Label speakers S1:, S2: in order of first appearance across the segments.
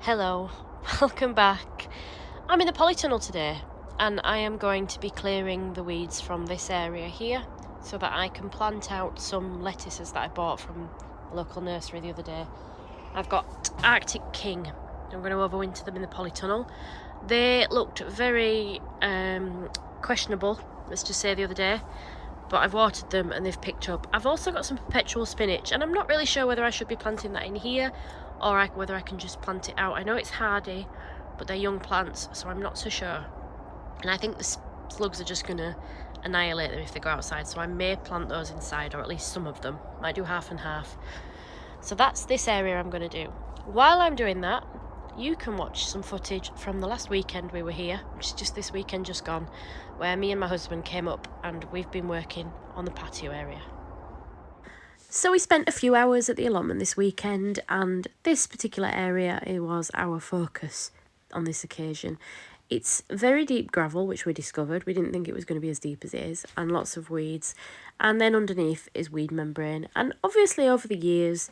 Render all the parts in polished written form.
S1: Hello, welcome back. I'm in the polytunnel today and I am going to be clearing the weeds from this area here so that I can plant out some lettuces that I bought from a local nursery the other day. I've got Arctic King. I'm going to overwinter them in the polytunnel. They looked very questionable, let's just say, the other day, but I've watered them and they've picked up. I've also got some perpetual spinach and I'm not really sure whether I should be planting that in here or whether I can just plant it out. I know it's hardy, but they're young plants, so I'm not so sure. And I think the slugs are just going to annihilate them if they go outside, so I may plant those inside, or at least some of them. Might do half and half. So that's this area I'm going to do. While I'm doing that, you can watch some footage from the last weekend we were here, which is just this weekend just gone, where me and my husband came up and we've been working on the patio area. So we spent a few hours at the allotment this weekend, and this particular area, it was our focus on this occasion. It's very deep gravel, which we discovered. We didn't think it was going to be as deep as it is, and lots of weeds. And then underneath is weed membrane. And obviously over the years,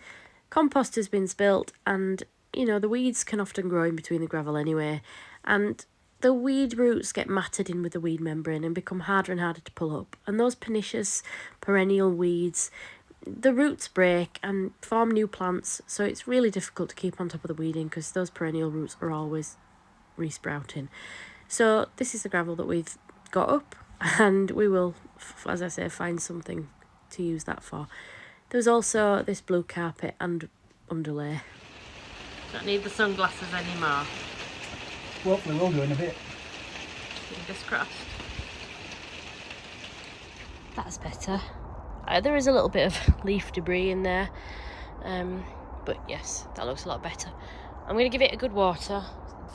S1: compost has been spilt, and the weeds can often grow in between the gravel anyway. And the weed roots get matted in with the weed membrane and become harder and harder to pull up. And those pernicious perennial weeds, the roots break and form new plants, so it's really difficult to keep on top of the weeding because those perennial roots are always resprouting. So this is the gravel that we've got up, and we will, as I say, find something to use that for. There's also this blue carpet and underlay. Don't need the sunglasses anymore.
S2: Hopefully we'll do in a bit.
S1: Fingers crossed. That's better. There is a little bit of leaf debris in there, but yes, that looks a lot better. I'm going to give it a good water.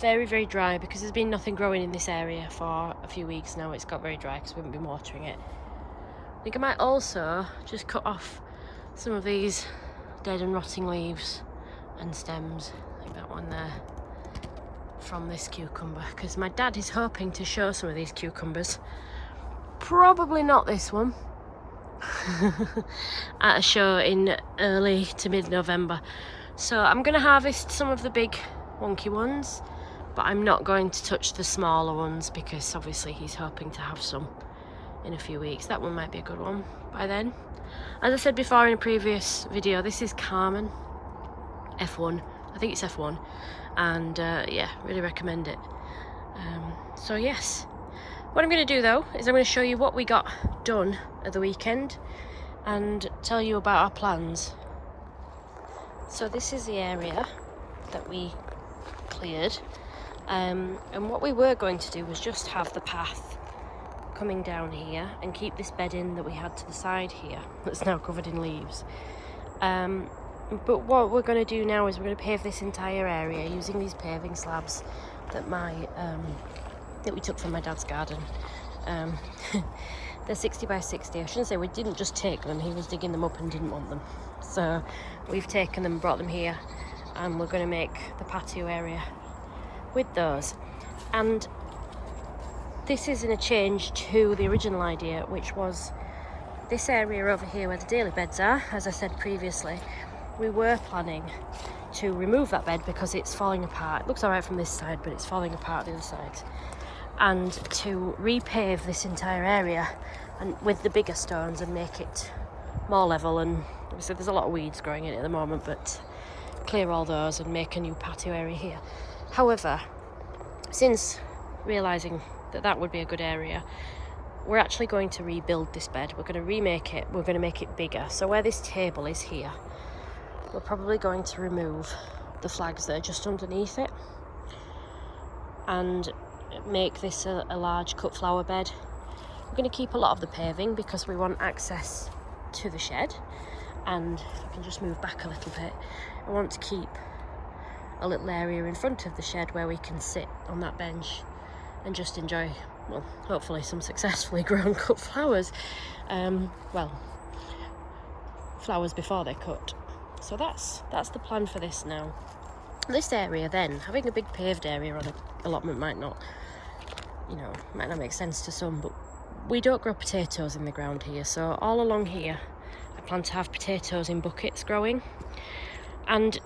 S1: Very, very dry because there's been nothing growing in this area for a few weeks now. It's got very dry because we haven't been watering it. I think I might also just cut off some of these dead and rotting leaves and stems, like that one there, from this cucumber, because my dad is hoping to show some of these cucumbers. Probably not this one. At a show in early to mid-November. So I'm going to harvest some of the big wonky ones, but I'm not going to touch the smaller ones because obviously he's hoping to have some in a few weeks. That one might be a good one by then. As I said before in a previous video, this is Carmen F1. I think it's F1, and yeah, really recommend it. So yes, what I'm going to do though is I'm going to show you what we got done at the weekend and tell you about our plans. So this is the area that we cleared, and what we were going to do was just have the path coming down here and keep this bed in that we had to the side here that's now covered in leaves. But what we're going to do now is we're going to pave this entire area using these paving slabs that that we took from my dad's garden. They're 60 by 60. I shouldn't say we didn't just take them, he was digging them up and didn't want them. So we've taken them, brought them here, and we're going to make the patio area with those. And this is in a change to the original idea, which was this area over here where the daily beds are. As I said previously, we were planning to remove that bed because it's falling apart. It looks alright from this side, but it's falling apart the other side. And to repave this entire area and with the bigger stones and make it more level. And obviously there's a lot of weeds growing in it at the moment, but clear all those and make a new patio area here. However, since realising that that would be a good area, we're actually going to rebuild this bed. We're going to remake it. We're going to make it bigger. So where this table is here, we're probably going to remove the flags that are just underneath it and make this a large cut flower bed. We're going to keep a lot of the paving because we want access to the shed, and I can just move back a little bit. I want to keep a little area in front of the shed where we can sit on that bench and just enjoy, well, hopefully some successfully grown cut flowers. Well, flowers before they're cut. So that's the plan for this now. This area then, having a big paved area on an allotment might not make sense to some, but we don't grow potatoes in the ground here, so all along here I plan to have potatoes in buckets growing. And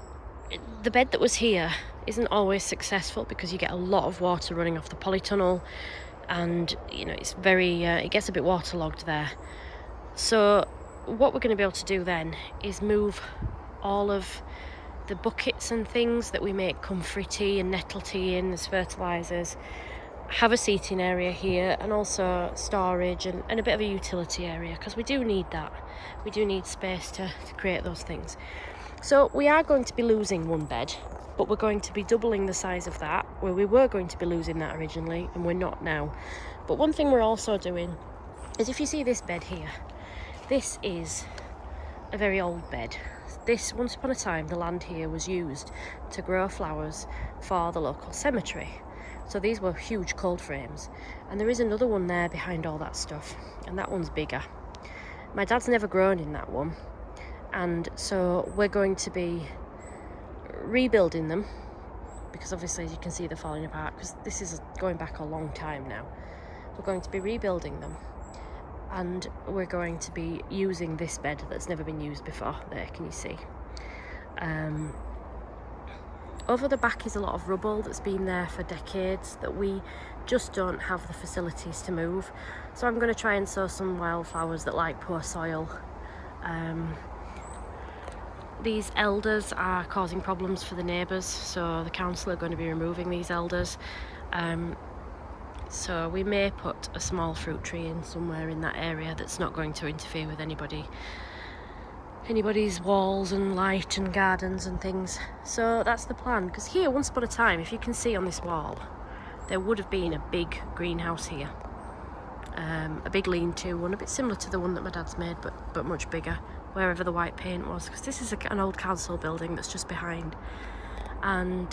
S1: the bed that was here isn't always successful because you get a lot of water running off the polytunnel, and it's very it gets a bit waterlogged there. So what we're going to be able to do then is move all of the buckets and things that we make comfrey tea and nettle tea in as fertilisers, have a seating area here, and also storage and a bit of a utility area, because we do need that. We do need space to create those things. So we are going to be losing one bed, but we're going to be doubling the size of that, where we were going to be losing that originally and we're not now. But one thing we're also doing is, if you see this bed here, this is a very old bed. This, once upon a time, the land here was used to grow flowers for the local cemetery. So these were huge cold frames. And there is another one there behind all that stuff, and that one's bigger. My dad's never grown in that one, and so we're going to be rebuilding them, because obviously, as you can see, they're falling apart, because this is going back a long time now. We're going to be rebuilding them, and we're going to be using this bed that's never been used before. There, can you see? Over the back is a lot of rubble that's been there for decades that we just don't have the facilities to move. So I'm going to try and sow some wildflowers that like poor soil. These elders are causing problems for the neighbours, so the council are going to be removing these elders. So we may put a small fruit tree in somewhere in that area that's not going to interfere with anybody's walls and light and gardens and things. So that's the plan, because here, once upon a time, if you can see on this wall, there would have been a big greenhouse here, a big lean-to one, a bit similar to the one that my dad's made, but much bigger, wherever the white paint was, because this is an old council building that's just behind. And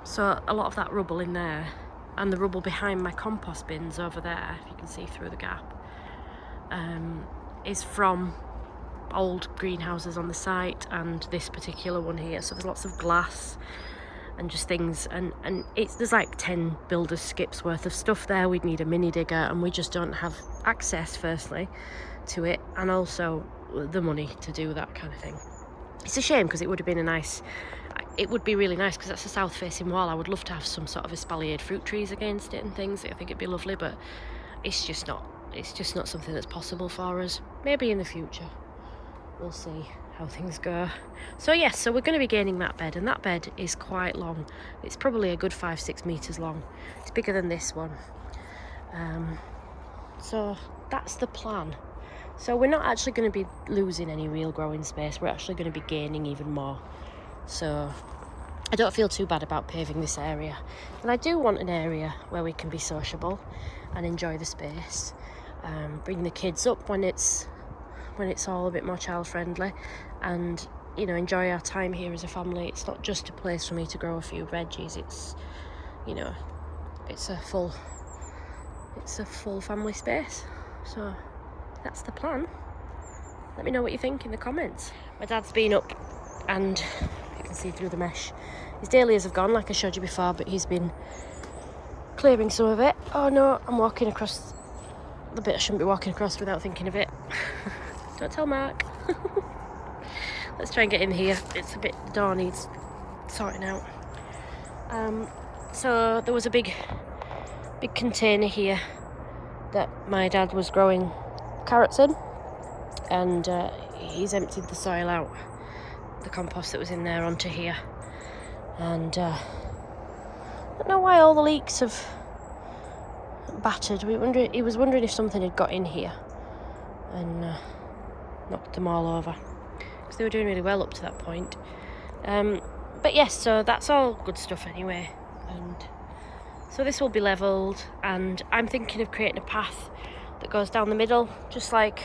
S1: so a lot of that rubble in there, and the rubble behind my compost bins over there, if you can see through the gap, is from old greenhouses on the site, and this particular one here. So there's lots of glass and just things, and there's like 10 builders' skips worth of stuff there. We'd need a mini digger, and we just don't have access, firstly, to it, and also the money to do that kind of thing. It's a shame, because it would have been it would be really nice, because that's a south facing wall. I would love to have some sort of espaliered fruit trees against it and things. I think it'd be lovely, but it's just not something that's possible for us. Maybe in the future, we'll see how things go. So yes, so we're going to be gaining that bed, and that bed is quite long. It's probably a good 5-6 meters long. It's bigger than this one. So that's the plan. So we're not actually going to be losing any real growing space. We're actually going to be gaining even more. So I don't feel too bad about paving this area. And I do want an area where we can be sociable and enjoy the space. Bring the kids up when it's all a bit more child friendly, and enjoy our time here as a family. It's not just a place for me to grow a few veggies. It's it's a full family space. So that's the plan. Let me know what you think in the comments. My dad's been up, and you can see through the mesh, his dahlias have gone, like I showed you before, but he's been clearing some of it. Oh no, I'm walking across the bit I shouldn't be walking across without thinking of it. Don't tell Mark. Let's try and get in here. It's the door needs sorting out. So there was a big container here that my dad was growing carrots in, and he's emptied the soil out, the compost that was in there, onto here. And I don't know why all the leaks have battered. He was wondering if something had got in here and knocked them all over, because they were doing really well up to that point. But yes, so that's all good stuff anyway. And so this will be levelled, and I'm thinking of creating a path that goes down the middle, just like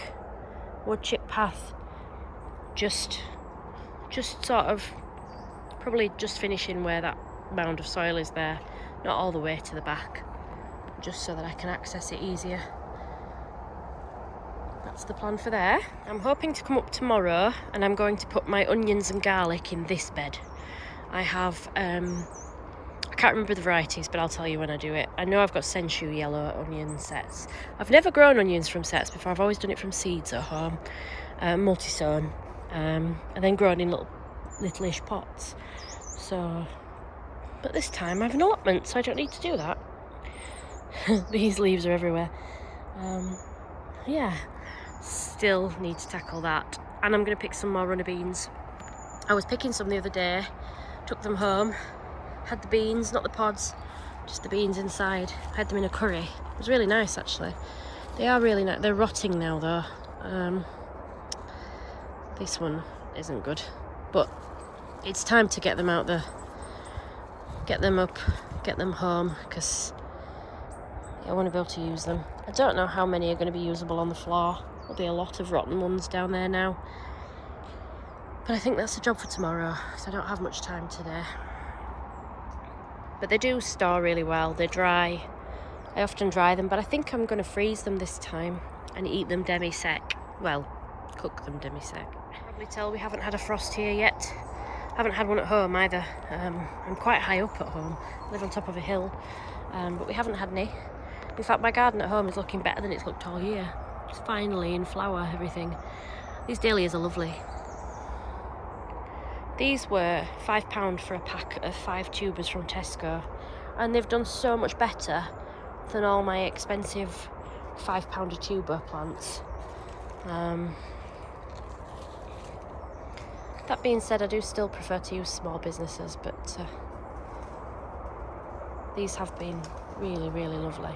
S1: wood chip path, just sort of probably just finishing where that mound of soil is there, not all the way to the back, just so that I can access it easier. That's the plan for there. I'm hoping to come up tomorrow, and I'm going to put my onions and garlic in this bed. I have I can't remember the varieties, but I'll tell you when I do it. I know I've got Senchu yellow onion sets. I've never grown onions from sets before. I've always done it from seeds at home, multi-sown, and then grown in little littleish pots. So, but this time I have an allotment, so I don't need to do that. These leaves are everywhere. Yeah, still need to tackle that. And I'm going to pick some more runner beans. I was picking some the other day, took them home, had the beans, not the pods, just the beans inside. Had them in a curry. It was really nice, actually. They are really nice. They're rotting now, though. This one isn't good, but it's time to get them out there, get them up, get them home, because I want to be able to use them. I don't know how many are going to be usable on the floor. There'll be a lot of rotten ones down there now, but I think that's a job for tomorrow, because I don't have much time today. But they do store really well. They're dry. I often dry them, but I think I'm going to freeze them this time and eat them demi-sec. Well, cook them demi-sec. Probably tell we haven't had a frost here yet. I haven't had one at home either. I'm quite high up at home. I live on top of a hill, but we haven't had any. In fact, my garden at home is looking better than it's looked all year. It's finally in flower, everything. These dahlias are lovely. These were £5 for a pack of 5 tubers from Tesco, and they've done so much better than all my expensive £5 a tuber plants. That being said, I do still prefer to use small businesses, but these have been really, really lovely.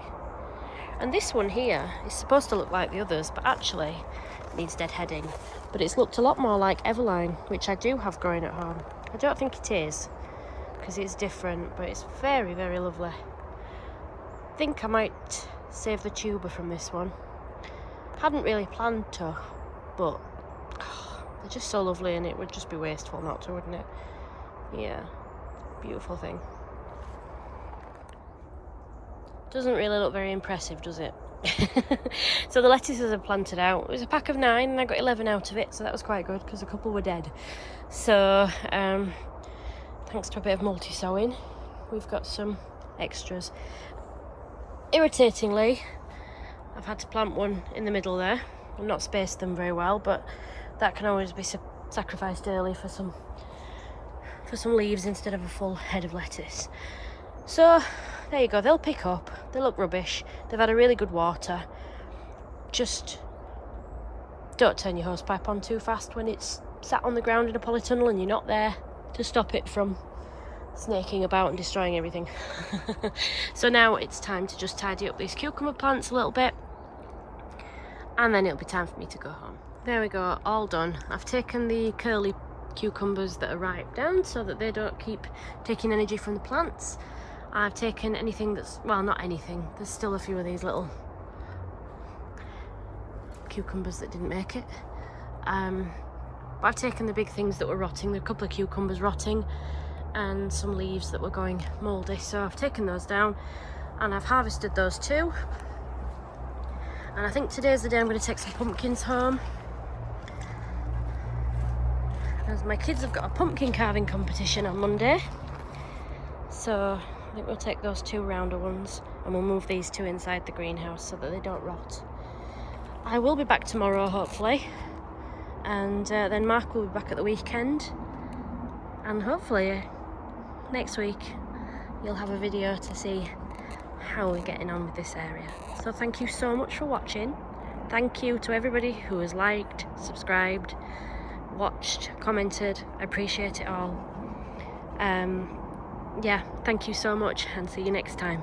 S1: And this one here is supposed to look like the others, but actually it needs deadheading. But it's looked a lot more like Everline, which I do have growing at home. I don't think it is, because it's different, but it's very, very lovely. I think I might save the tuber from this one. Hadn't really planned to, but they're just so lovely, and it would just be wasteful not to, wouldn't it? Yeah, beautiful thing. Doesn't really look very impressive, does it? So the lettuces are planted out. It was a pack of 9 and I got 11 out of it, so that was quite good because a couple were dead. So thanks to a bit of multi-sowing, we've got some extras. Irritatingly, I've had to plant one in the middle there. I've not spaced them very well, but that can always be sacrificed early for some leaves instead of a full head of lettuce. So there you go, they'll pick up. They look rubbish. They've had a really good water. Just don't turn your hosepipe on too fast when it's sat on the ground in a polytunnel and you're not there to stop it from snaking about and destroying everything. So now it's time to just tidy up these cucumber plants a little bit, and then it'll be time for me to go home. There we go, all done. I've taken the curly cucumbers that are ripe down so that they don't keep taking energy from the plants. I've taken anything that's, well, not anything, there's still a few of these little cucumbers that didn't make it. But I've taken the big things that were rotting, there were a couple of cucumbers rotting and some leaves that were going mouldy, so I've taken those down and I've harvested those too. And I think today's the day I'm going to take some pumpkins home, as my kids have got a pumpkin carving competition on Monday. So I think we'll take those 2 rounder ones and we'll move these 2 inside the greenhouse so that they don't rot. I will be back tomorrow, hopefully, and then Mark will be back at the weekend, and hopefully next week you'll have a video to see how we're getting on with this area. So thank you so much for watching. Thank you to everybody who has liked, subscribed, watched, commented. I appreciate it all. Yeah, thank you so much, and see you next time.